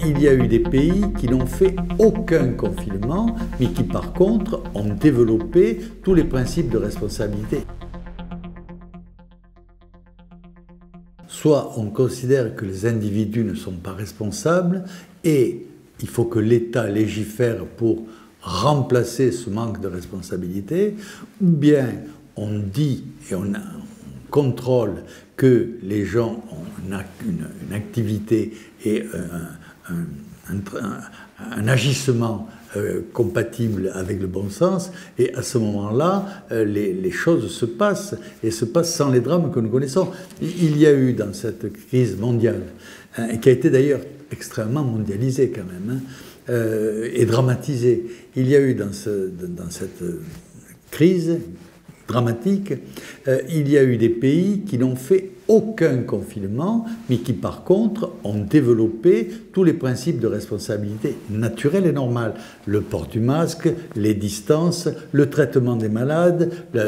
il y a eu des pays qui n'ont fait aucun confinement, mais qui par contre ont développé tous les principes de responsabilité. Soit on considère que les individus ne sont pas responsables et il faut que l'État légifère pour remplacer ce manque de responsabilité, ou bien on dit et on contrôle que les gens ont une activité et un agissement compatible avec le bon sens, et à ce moment-là, les choses se passent, et se passent sans les drames que nous connaissons. Il y a eu dans cette crise mondiale, et qui a été d'ailleurs extrêmement mondialisée quand même, et dramatisée, il y a eu dans cette crise dramatique, il y a eu des pays qui n'ont fait aucun confinement, mais qui par contre ont développé tous les principes de responsabilité naturelle et normale. Le port du masque, les distances, le traitement des malades, la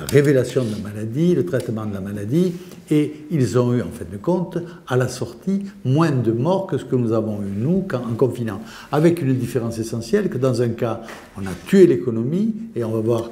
révélation de la maladie, le traitement de la maladie, et ils ont eu en fin de compte, à la sortie, moins de morts que ce que nous avons eu nous en confinant. Avec une différence essentielle que dans un cas, on a tué l'économie, et on va voir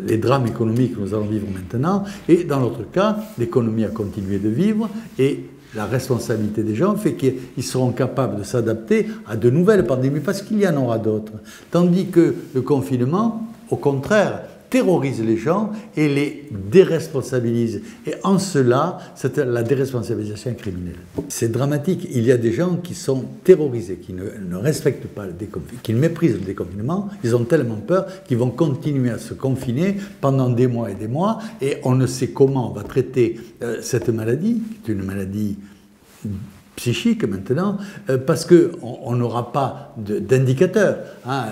les drames économiques que nous allons vivre maintenant, et dans l'autre cas, l'économie a continué de vivre, et la responsabilité des gens fait qu'ils seront capables de s'adapter à de nouvelles pandémies, parce qu'il y en aura d'autres. Tandis que le confinement, au contraire, terrorise les gens et les déresponsabilise. Et en cela, c'est la déresponsabilisation criminelle. C'est dramatique. Il y a des gens qui sont terrorisés, qui ne respectent pas le déconfinement, qui méprisent le déconfinement. Ils ont tellement peur qu'ils vont continuer à se confiner pendant des mois et des mois. Et on ne sait comment on va traiter cette maladie, qui est une maladie psychique maintenant, parce qu'on n'aura pas d'indicateurs. Hein.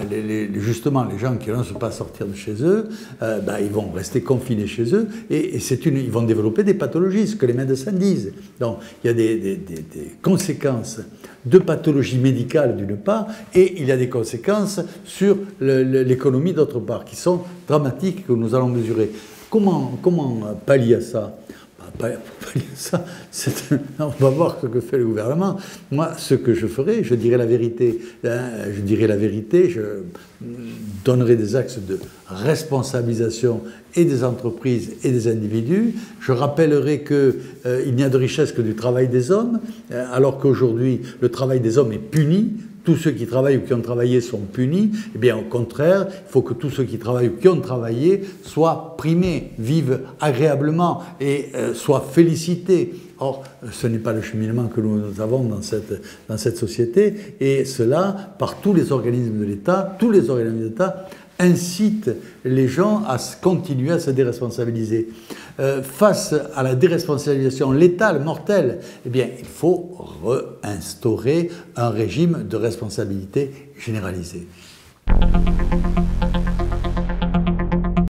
Justement, les gens qui n'osent pas sortir de chez eux, ils vont rester confinés chez eux, et ils vont développer des pathologies, ce que les médecins disent. Donc, il y a des conséquences de pathologies médicales d'une part, et il y a des conséquences sur l'économie d'autre part, qui sont dramatiques, que nous allons mesurer. Comment pallier à ça ? Ça, on va voir ce que fait le gouvernement. Moi, ce que je ferai, je dirai la vérité. Je donnerai des axes de responsabilisation et des entreprises et des individus. Je rappellerai qu'il n'y a de richesse que du travail des hommes, alors qu'aujourd'hui, le travail des hommes est puni. Tous ceux qui travaillent ou qui ont travaillé sont punis. Eh bien, au contraire, il faut que tous ceux qui travaillent ou qui ont travaillé soient primés, vivent agréablement et soient félicités. Or, ce n'est pas le cheminement que nous avons dans cette société, et cela, par tous les organismes de l'État, incite les gens à continuer à se déresponsabiliser. Face à la déresponsabilisation létale, mortelle, eh bien, il faut réinstaurer un régime de responsabilité généralisée.